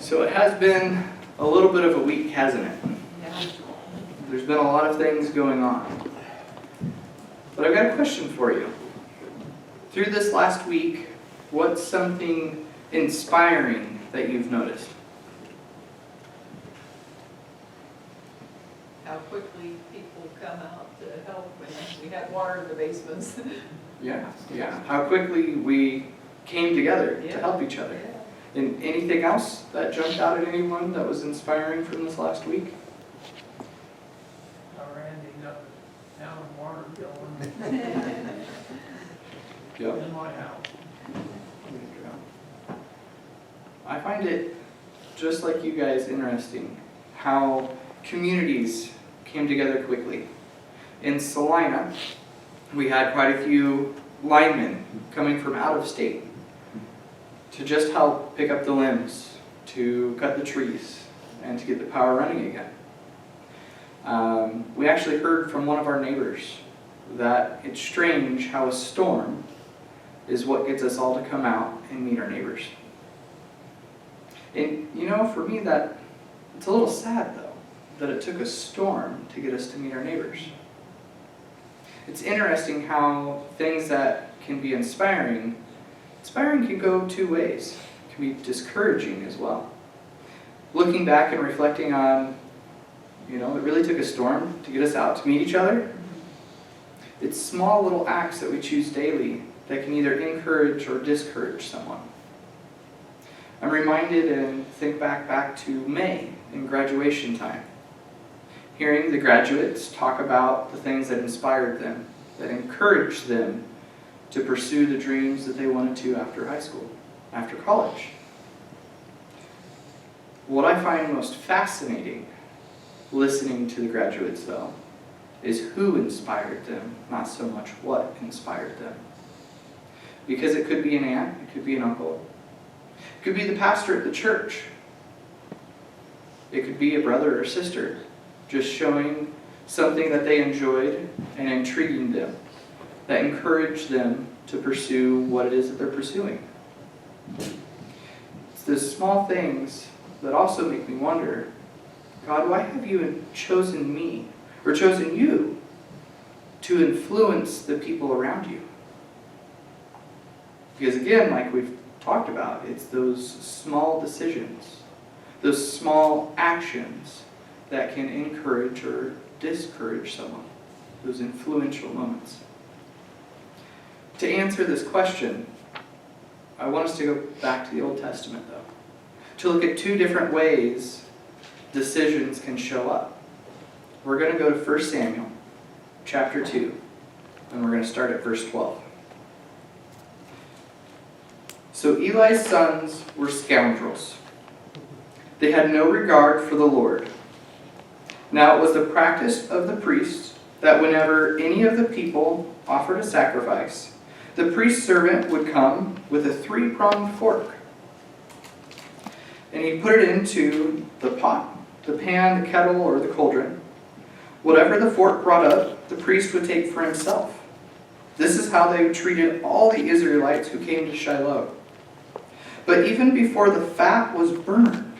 So it has been a little bit of a week, hasn't it? Yeah. There's been a lot of things going on. But I've got a question for you. Through this last week, what's something inspiring that you've noticed? How quickly people come out to help when we have water in the basements. Yeah. How quickly we came together to help each other. Yeah. And anything else that jumped out at anyone that was inspiring from this last week? Randy got the town water going Yep. in my house. I find it, just like you guys, interesting how communities came together quickly. In Salina, we had quite a few linemen coming from out of state to just help pick up the limbs, to cut the trees, and to get the power running again. We actually heard from one of our neighbors that it's strange how a storm is what gets us all to come out and meet our neighbors. And you know, for me, that it's a little sad though, that it took a storm to get us to meet our neighbors. It's interesting how things that can be inspiring can go two ways. It can be discouraging as well. Looking back and reflecting on, it really took a storm to get us out to meet each other. It's small little acts that we choose daily that can either encourage or discourage someone. I'm reminded and think back to May in graduation time. Hearing the graduates talk about the things that inspired them, that encouraged them to pursue the dreams that they wanted to after high school, after college. What I find most fascinating listening to the graduates, though, is who inspired them, not so much what inspired them. Because it could be an aunt, it could be an uncle, it could be the pastor at the church, it could be a brother or sister, just showing something that they enjoyed and intriguing them, that encouraged them to pursue what it is that they're pursuing. It's those small things that also make me wonder, God, why have you chosen me, or chosen you, to influence the people around you? Because again, like we've talked about, it's those small decisions, those small actions that can encourage or discourage someone, those influential moments. To answer this question, I want us to go back to the Old Testament, though, to look at two different ways decisions can show up. We're going to go to 1 Samuel chapter 2, and we're going to start at verse 12. So Eli's sons were scoundrels. They had no regard for the Lord. Now it was the practice of the priests that whenever any of the people offered a sacrifice, the priest's servant would come with a 3-pronged fork. And he'd put it into the pot, the pan, the kettle, or the cauldron. Whatever the fork brought up, the priest would take for himself. This is how they treated all the Israelites who came to Shiloh. But even before the fat was burned,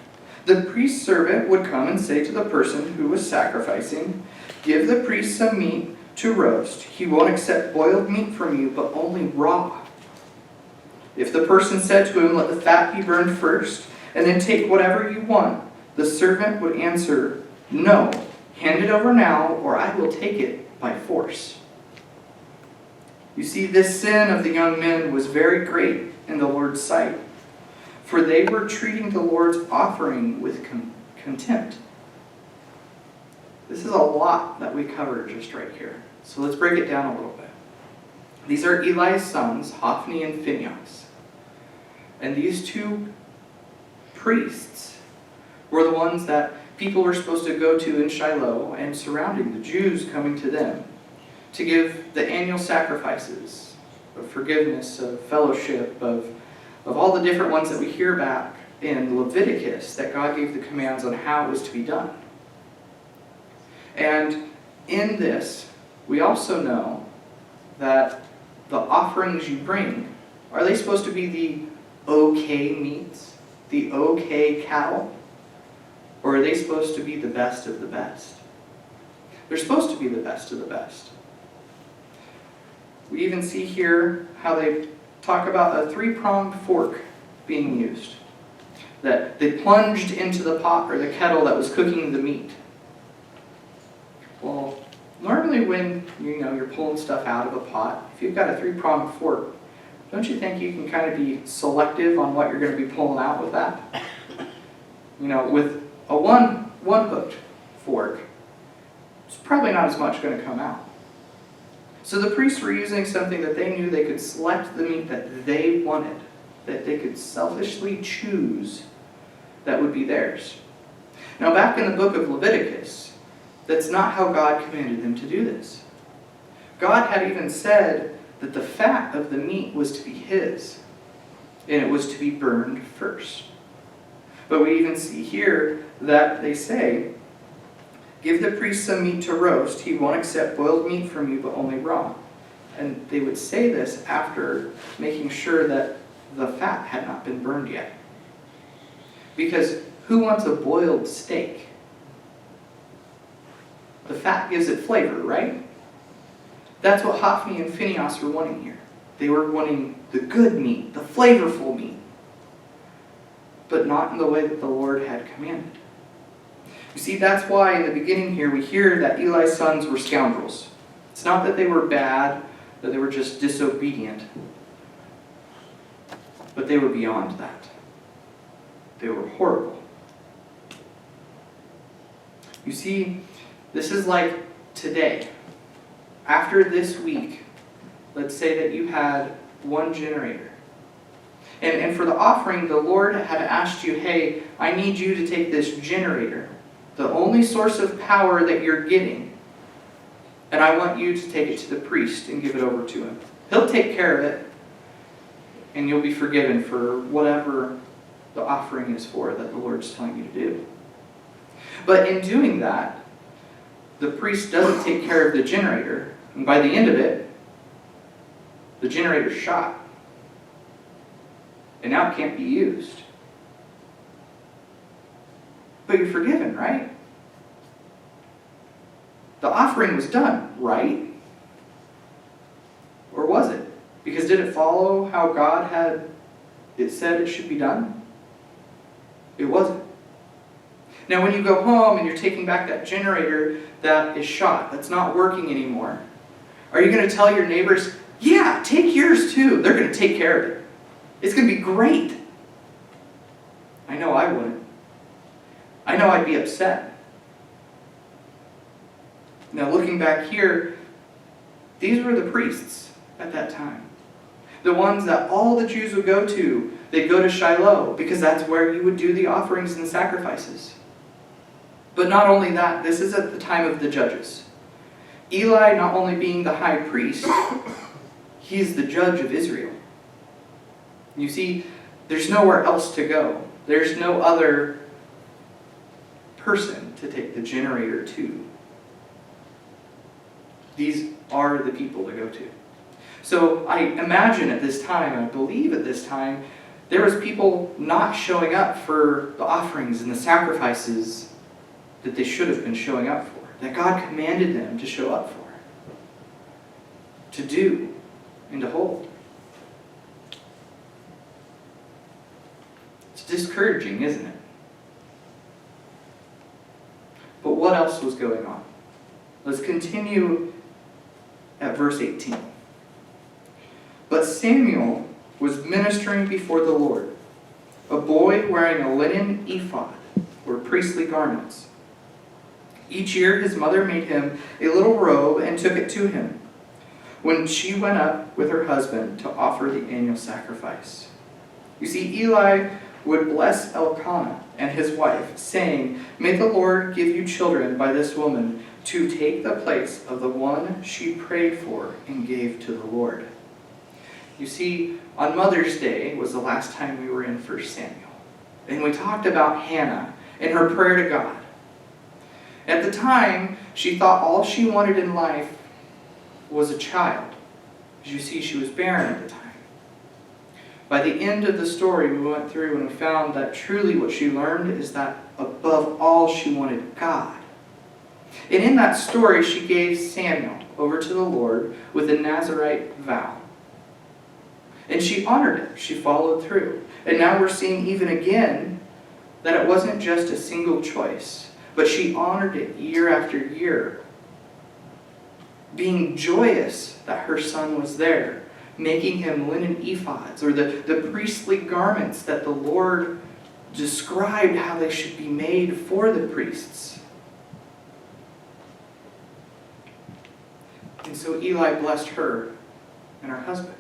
the priest's servant would come and say to the person who was sacrificing, "Give the priest some meat to roast. He won't accept boiled meat from you, but only raw." If the person said to him, "Let the fat be burned first, and then take whatever you want," the servant would answer, "No, hand it over now, or I will take it by force." You see, this sin of the young men was very great in the Lord's sight, for they were treating the Lord's offering with contempt. This is a lot that we cover just right here. So let's break it down a little bit. These are Eli's sons, Hophni and Phinehas. And these two priests were the ones that people were supposed to go to in Shiloh and surrounding, the Jews coming to them, to give the annual sacrifices of forgiveness, of fellowship, of all the different ones that we hear back in Leviticus that God gave the commands on how it was to be done. And in this, we also know that the offerings you bring, are they supposed to be the okay meats? the okay cattle? Or are they supposed to be the best of the best? They're supposed to be the best of the best. We even see here how they talk about a 3-pronged fork being used. That they plunged into the pot or the kettle that was cooking the meat. Well, normally when you're pulling stuff out of a pot, if you've got a 3-pronged fork, don't you think you can kind of be selective on what you're going to be pulling out with that? With a one-hooked fork, it's probably not as much going to come out. So the priests were using something that they knew they could select the meat that they wanted, that they could selfishly choose that would be theirs. Now back in the book of Leviticus, that's not how God commanded them to do this. God had even said that the fat of the meat was to be his, and it was to be burned first. But we even see here that they say, give the priest some meat to roast. He won't accept boiled meat from you, but only raw. And they would say this after making sure that the fat had not been burned yet. Because who wants a boiled steak? The fat gives it flavor, right? That's what Hophni and Phinehas were wanting here. They were wanting the good meat, the flavorful meat, but not in the way that the Lord had commanded. You see, that's why in the beginning here we hear that Eli's sons were scoundrels. It's not that they were bad, that they were just disobedient, but they were beyond that. They were horrible. You see, this is like today. After this week, let's say that you had one generator. And for the offering, the Lord had asked you, hey, I need you to take this generator, the only source of power that you're getting, and I want you to take it to the priest and give it over to him. He'll take care of it, and you'll be forgiven for whatever the offering is for that the Lord's telling you to do. But in doing that, the priest doesn't take care of the generator, and by the end of it, the generator's shot. And now it can't be used. But you're forgiven, right? The offering was done, right? Or was it? Because did it follow how God had it said it should be done? It wasn't. Now when you go home and you're taking back that generator that is shot, that's not working anymore, are you going to tell your neighbors, yeah, take yours too. They're going to take care of it. It's going to be great. I know I wouldn't. I know I'd be upset. Now looking back here, these were the priests at that time. The ones that all the Jews would go to. They'd go to Shiloh because that's where you would do the offerings and the sacrifices. But not only that, this is at the time of the judges. Eli not only being the high priest, he's the judge of Israel. You see, there's nowhere else to go. There's no other person to take the generator to. These are the people to go to. So I imagine at this time, I believe at this time, there was people not showing up for the offerings and the sacrifices that they should have been showing up for, that God commanded them to show up for, to do, and to hold. It's discouraging, isn't it? But what else was going on? Let's continue at verse 18. But Samuel was ministering before the Lord, a boy wearing a linen ephod, or priestly garments. Each year his mother made him a little robe and took it to him when she went up with her husband to offer the annual sacrifice. You see, Eli would bless Elkanah and his wife, saying, "May the Lord give you children by this woman to take the place of the one she prayed for and gave to the Lord." You see, on Mother's Day was the last time we were in 1 Samuel. And we talked about Hannah and her prayer to God. At the time, she thought all she wanted in life was a child. As you see, she was barren at the time. By the end of the story we went through and we found that truly what she learned is that above all she wanted God. And in that story she gave Samuel over to the Lord with a Nazirite vow. And she honored it. She followed through. And now we're seeing even again that it wasn't just a single choice, but she honored it year after year, being joyous that her son was there, making him linen ephods, or the priestly garments that the Lord described how they should be made for the priests. And so Eli blessed her and her husband.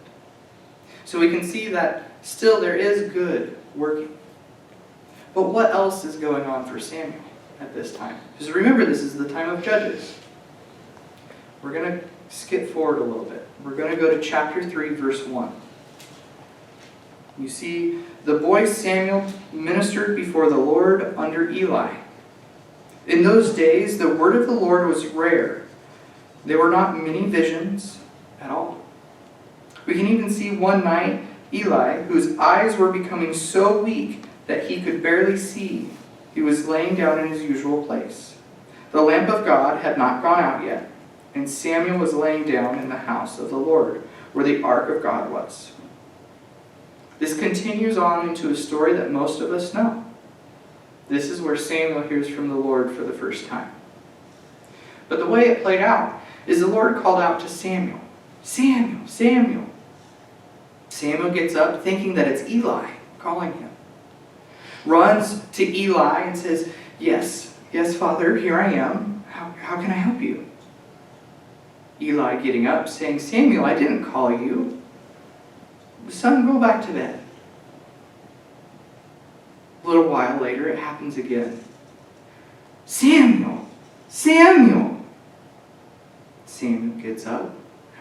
So we can see that still there is good working. But what else is going on for Samuel at this time? Because remember, this is the time of Judges. We're going to skip forward a little bit. We're going to go to chapter 3, verse 1. You see, the boy Samuel ministered before the Lord under Eli. In those days, the word of the Lord was rare. There were not many visions at all. We can even see one night Eli, whose eyes were becoming so weak that he could barely see, he was laying down in his usual place. The lamp of God had not gone out yet, and Samuel was laying down in the house of the Lord, where the ark of God was. This continues on into a story that most of us know. This is where Samuel hears from the Lord for the first time. But the way it played out is the Lord called out to Samuel, "Samuel, Samuel." Samuel gets up thinking that it's Eli calling him. Runs to Eli and says, Yes, Father, here I am. How can I help you?" Eli getting up saying, "Samuel, I didn't call you. Son, go back to bed." A little while later, it happens again. "Samuel, Samuel." Samuel gets up,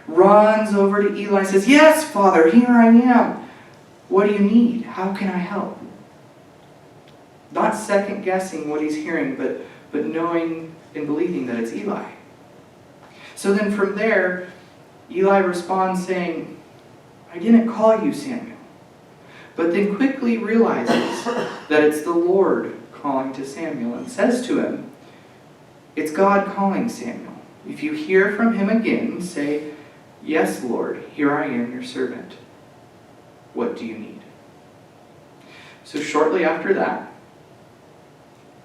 runs over to Eli and says, "Yes, Father, here I am. What do you need? How can I help?" Not second guessing what he's hearing, but knowing and believing that it's Eli. So then from there, Eli responds saying, "I didn't call you, Samuel." But then quickly realizes that it's the Lord calling to Samuel and says to him, "It's God calling, Samuel. If you hear from him again, say, 'Yes, Lord, here I am, your servant. What do you need?'" So shortly after that,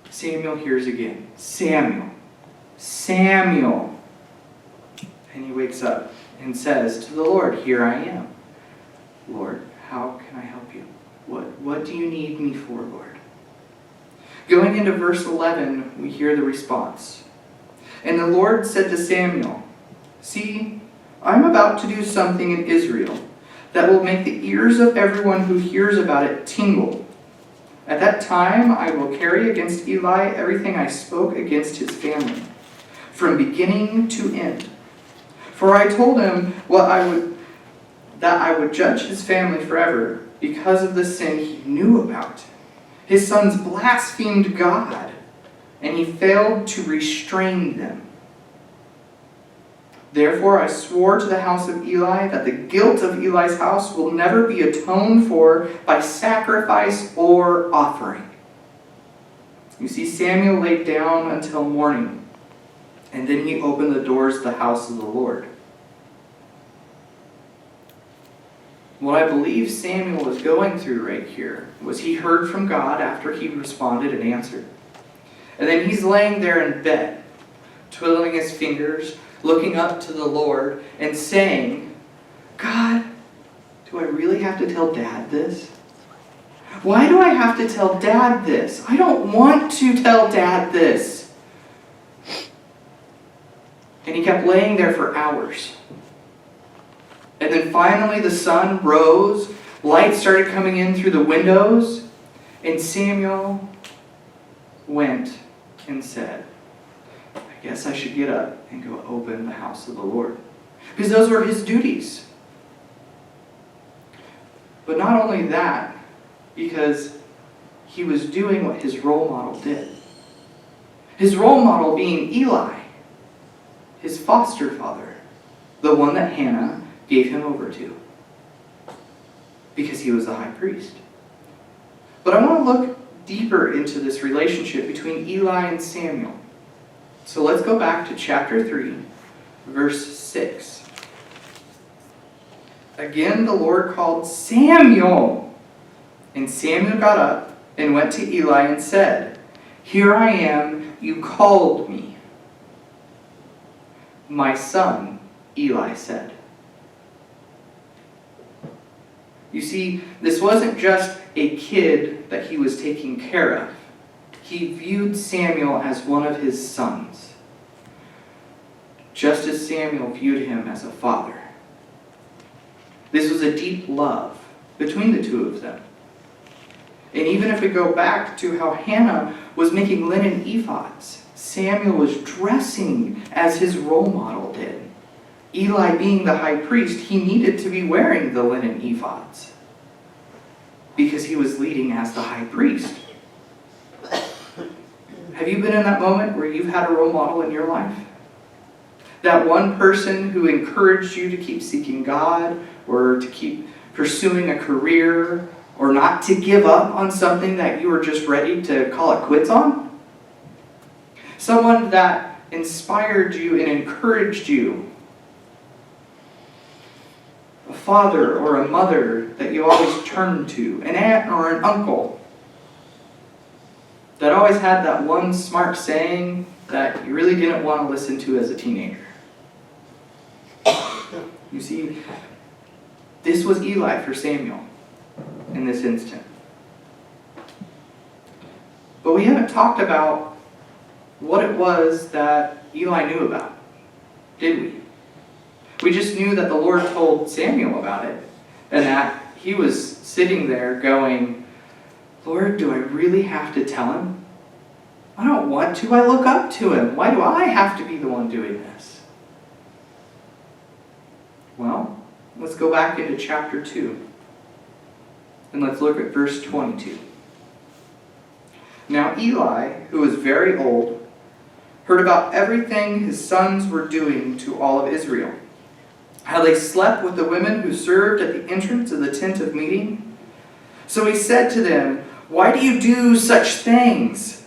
Samuel hears again, "Samuel, Samuel." And he wakes up and says to the Lord, "Here I am. Lord, how can I help you? What do you need me for, Lord?" Going into verse 11, we hear the response. "And the Lord said to Samuel, 'See, I'm about to do something in Israel that will make the ears of everyone who hears about it tingle. At that time I will carry against Eli everything I spoke against his family, from beginning to end. For I told him that I would judge his family forever because of the sin he knew about. His sons blasphemed God, and he failed to restrain them. Therefore I swore to the house of Eli that the guilt of Eli's house will never be atoned for by sacrifice or offering.'" You see, Samuel laid down until morning, and then he opened the doors of the house of the Lord. What I believe Samuel was going through right here was he heard from God after he responded and answered. And then he's laying there in bed, twiddling his fingers, looking up to the Lord and saying, "God, do I really have to tell Dad this? Why do I have to tell Dad this? I don't want to tell Dad this." And he kept laying there for hours. And then finally the sun rose, light started coming in through the windows, and Samuel went and said, "I guess I should get up and go open the house of the Lord." Because those were his duties. But not only that, because he was doing what his role model did. His role model being Eli, his foster father, the one that Hannah gave him over to. because he was the high priest. But I want to look deeper into this relationship between Eli and Samuel. So let's go back to chapter 3, verse 6. Again, the Lord called Samuel. And Samuel got up and went to Eli and said, "Here I am, you called me." "My son," Eli said. You see, this wasn't just a kid that he was taking care of. He viewed Samuel as one of his sons, just as Samuel viewed him as a father. This was a deep love between the two of them. And even if we go back to how Hannah was making linen ephods, Samuel was dressing as his role model did. Eli being the high priest, he needed to be wearing the linen ephods because he was leading as the high priest. Have you been in that moment where you've had a role model in your life? That one person who encouraged you to keep seeking God, or to keep pursuing a career, or not to give up on something that you were just ready to call it quits on? Someone that inspired you and encouraged you. A father or a mother that you always turned to. An aunt or an uncle that always had that one smart saying that you really didn't want to listen to as a teenager. You see, this was Eli for Samuel in this instant. But we haven't talked about what it was that Eli knew about, did we? We just knew that the Lord told Samuel about it, and that he was sitting there going, "Lord, do I really have to tell him? I don't want to. I look up to him. Why do I have to be the one doing this?" Well, let's go back into chapter 2. And let's look at verse 22. Now Eli, who was very old, heard about everything his sons were doing to all of Israel. How they slept with the women who served at the entrance of the tent of meeting. So he said to them, "Why do you do such things?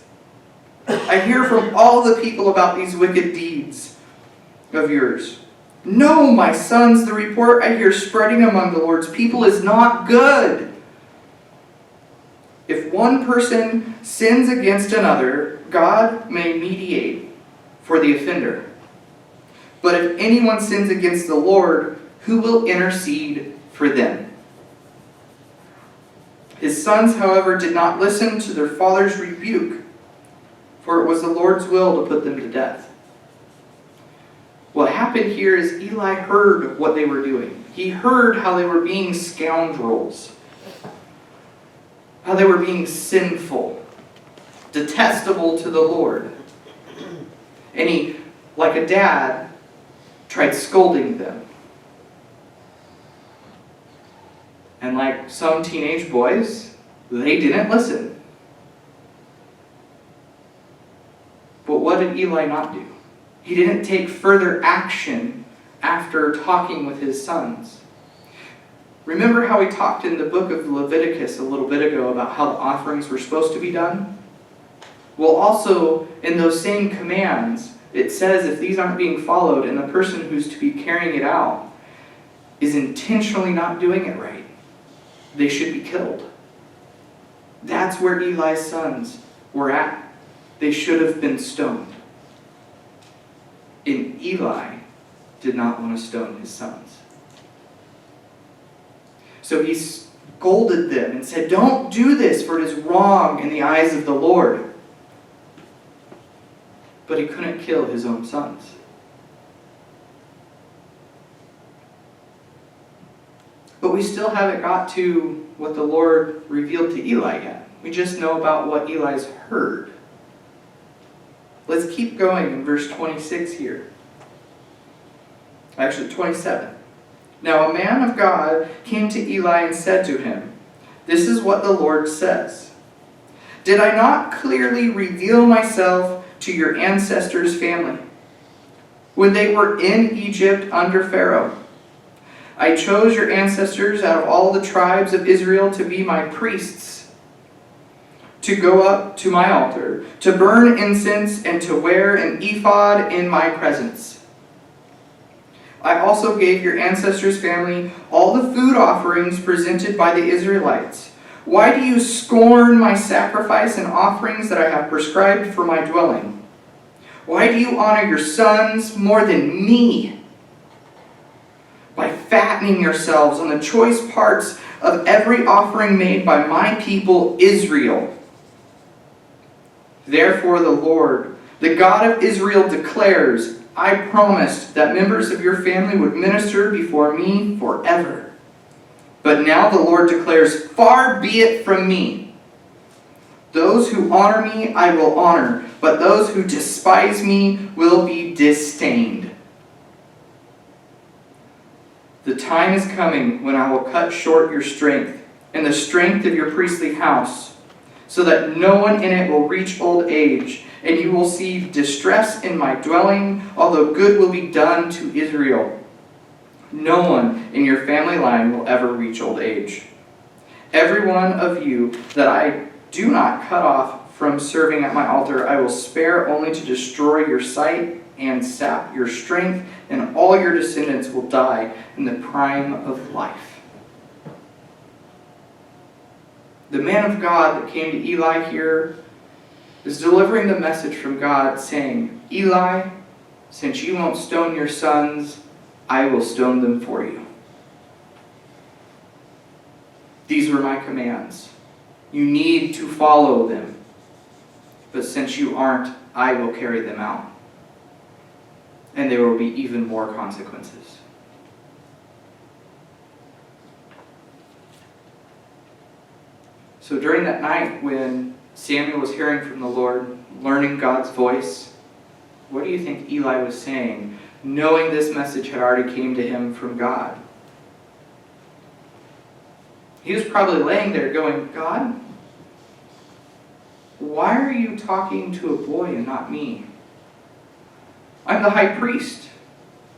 I hear from all the people about these wicked deeds of yours. No, my sons, the report I hear spreading among the Lord's people is not good. If one person sins against another, God may mediate for the offender. But if anyone sins against the Lord, who will intercede for them?" His sons, however, did not listen to their father's rebuke, for it was the Lord's will to put them to death. What happened here is Eli heard what they were doing. He heard how they were being scoundrels, how they were being sinful, detestable to the Lord. And he, like a dad, tried scolding them. And like some teenage boys, they didn't listen. But what did Eli not do? He didn't take further action after talking with his sons. Remember how we talked in the book of Leviticus a little bit ago about how the offerings were supposed to be done? Well, also in those same commands, it says if these aren't being followed and the person who's to be carrying it out is intentionally not doing it right, they should be killed. That's where Eli's sons were at. They should have been stoned. And Eli did not want to stone his sons. So he scolded them and said, "Don't do this, for it is wrong in the eyes of the Lord." But he couldn't kill his own sons. But we still haven't got to what the Lord revealed to Eli yet. We just know about what Eli's heard. Let's keep going in verse 26 here. Actually, 27. Now a man of God came to Eli and said to him, "This is what the Lord says. Did I not clearly reveal myself to your ancestors' family when they were in Egypt under Pharaoh? I chose your ancestors out of all the tribes of Israel to be my priests, to go up to my altar, to burn incense, and to wear an ephod in my presence. I also gave your ancestors' family all the food offerings presented by the Israelites. Why do you scorn my sacrifice and offerings that I have prescribed for my dwelling? Why do you honor your sons more than me? By fattening yourselves on the choice parts of every offering made by my people Israel. Therefore the Lord, the God of Israel, declares, I promised that members of your family would minister before me forever. But now the Lord declares, far be it from me. Those who honor me I will honor, but those who despise me will be disdained. The time is coming when I will cut short your strength and the strength of your priestly house, so that no one in it will reach old age, and you will see distress in my dwelling, although good will be done to Israel. No one in your family line will ever reach old age. Every one of you that I do not cut off from serving at my altar, I will spare only to destroy your sight and sap your strength, and all your descendants will die in the prime of life. The man of God that came to Eli here is delivering the message from God saying, Eli, since you won't stone your sons, I will stone them for you. These were my commands. You need to follow them. But since you aren't, I will carry them out. And there will be even more consequences. So during that night when Samuel was hearing from the Lord, learning God's voice, what do you think Eli was saying, knowing this message had already came to him from God? He was probably laying there going, God, why are you talking to a boy and not me? I'm the high priest.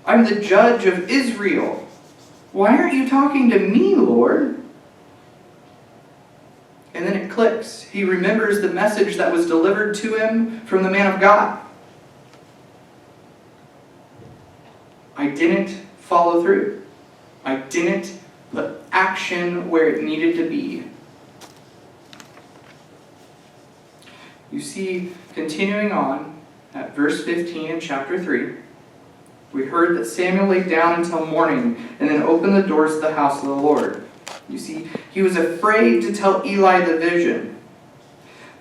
I'm the judge of Israel. Why aren't you talking to me, Lord? And then it clicks. He remembers the message that was delivered to him from the man of God. I didn't follow through. I didn't put action where it needed to be. You see, continuing on at verse 15 in chapter 3, we heard that Samuel lay down until morning and then opened the doors of the house of the Lord. You see, he was afraid to tell Eli the vision.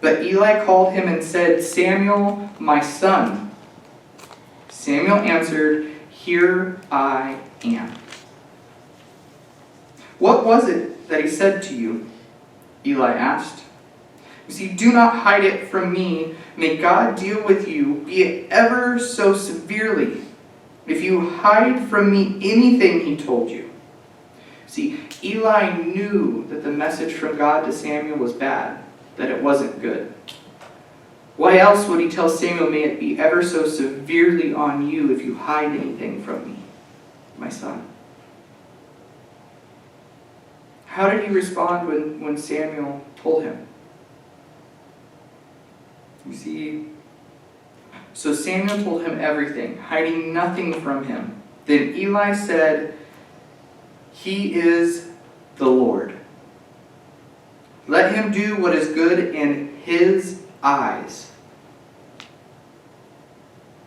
But Eli called him and said, Samuel, my son. Samuel answered, Here I am. What was it that he said to you? Eli asked. You see, do not hide it from me. May God deal with you, be it ever so severely, if you hide from me anything he told you. See, Eli knew that the message from God to Samuel was bad, that it wasn't good. Why else would he tell Samuel, may it be ever so severely on you if you hide anything from me, my son? How did he respond when Samuel told him? You see, so Samuel told him everything, hiding nothing from him. Then Eli said, He is the Lord. Let him do what is good in his eyes.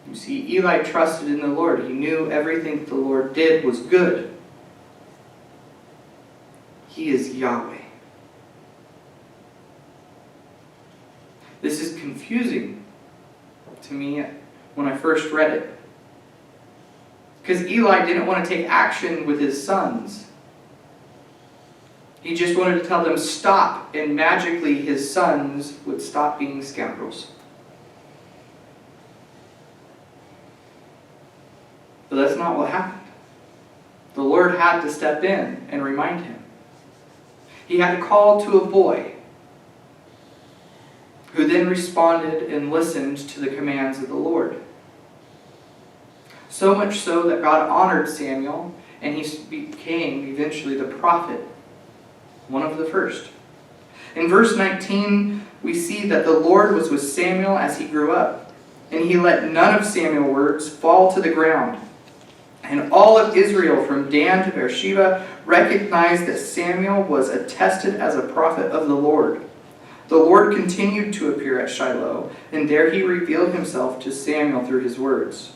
You see, Eli trusted in the Lord. He knew everything that the Lord did was good. He is Yahweh. This is confusing to me when I first read it. Because Eli didn't want to take action with his sons. He just wanted to tell them stop, and magically his sons would stop being scoundrels. But that's not what happened. The Lord had to step in and remind him. He had to call to a boy who then responded and listened to the commands of the Lord. So much so that God honored Samuel and he became eventually the prophet, one of the first. In verse 19, we see that the Lord was with Samuel as he grew up, and he let none of Samuel's words fall to the ground. And all of Israel, from Dan to Beersheba, recognized that Samuel was attested as a prophet of the Lord. The Lord continued to appear at Shiloh, and there he revealed himself to Samuel through his words.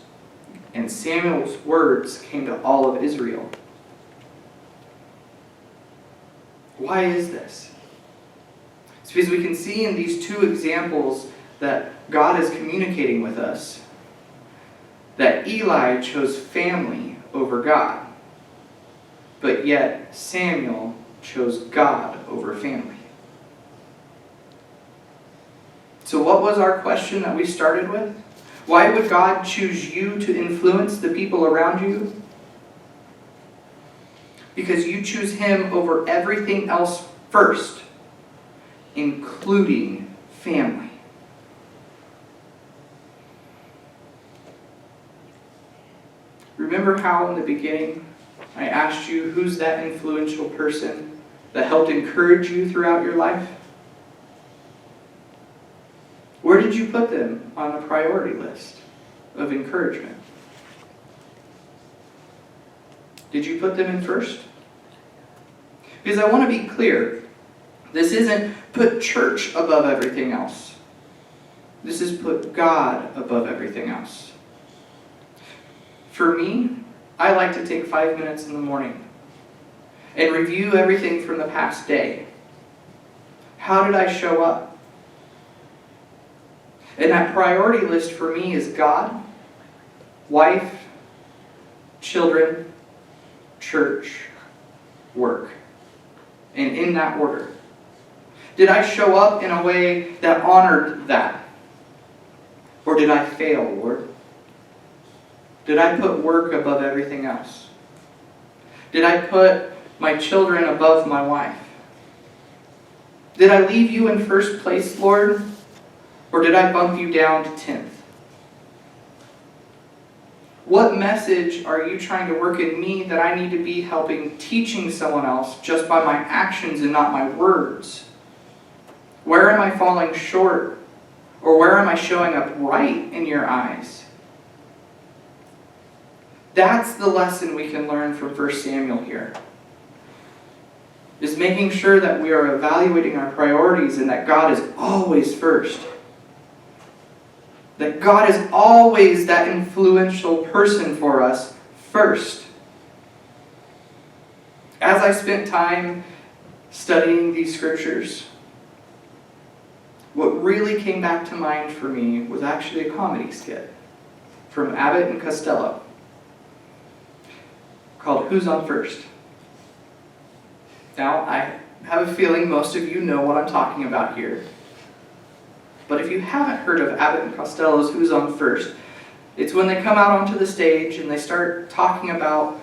And Samuel's words came to all of Israel. Why is this? It's because we can see in these two examples that God is communicating with us that Eli chose family over God, but yet Samuel chose God over family. So what was our question that we started with? Why would God choose you to influence the people around you? Because you choose Him over everything else first, including family. Remember how in the beginning I asked you who's that influential person that helped encourage you throughout your life? Where did you put them on the priority list of encouragement? Did you put them in first? Because I want to be clear, this isn't put church above everything else. This is put God above everything else. For me, I like to take 5 minutes in the morning and review everything from the past day. How did I show up? And that priority list for me is God, wife, children, church, work. And in that order. Did I show up in a way that honored that? Or did I fail, Lord? Did I put work above everything else? Did I put my children above my wife? Did I leave you in first place, Lord? Or did I bump you down to 10th? What message are you trying to work in me that I need to be helping teaching someone else just by my actions and not my words? Where am I falling short? Or where am I showing up right in your eyes? That's the lesson we can learn from 1 Samuel here. Is making sure that we are evaluating our priorities and that God is always first. That God is always that influential person for us first. As I spent time studying these scriptures, what really came back to mind for me was actually a comedy skit from Abbott and Costello called Who's on First? Now, I have a feeling most of you know what I'm talking about here. But if you haven't heard of Abbott and Costello's Who's on First, it's when they come out onto the stage and they start talking about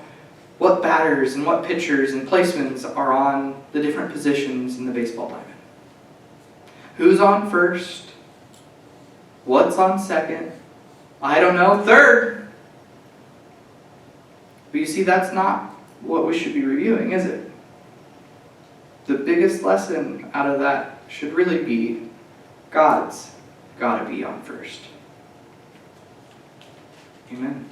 what batters and what pitchers and placemans are on the different positions in the baseball diamond. Who's on first? What's on second? I don't know, third! But you see, that's not what we should be reviewing, is it? The biggest lesson out of that should really be God's got to be on first. Amen.